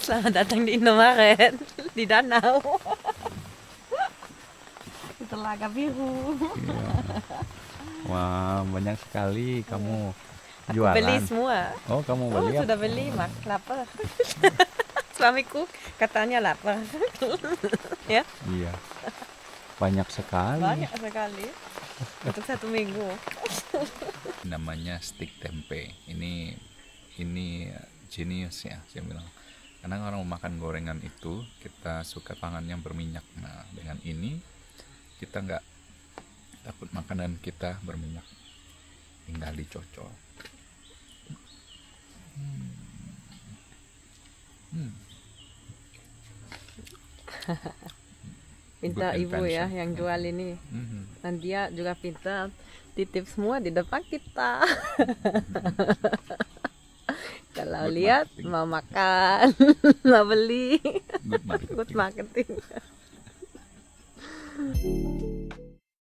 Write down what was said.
Selamat datang di Indomaret, di danau. Di Telaga Biru. Iya. Wah, banyak sekali kamu Aku jualan. beli semua. Oh, kamu Oh, beli apa? sudah beli, mak. Lapar. Suamiku katanya lapar. Ya, Iya. Banyak sekali. banyak sekali. Untuk 1 minggu. Namanya stik tempe. Ini genius ya, saya bilang. Karena orang makan gorengan itu kita suka tangan yang berminyak. Nah, dengan ini kita nggak takut makanan kita berminyak. Tinggal dicocol. Pintar Good ibu ya invention. yang jual ini. Mhm. Dan dia juga pintar titip semua di depan kita. Kalau Good lihat marketing. mau makan, mau beli, Good marketing. good marketing.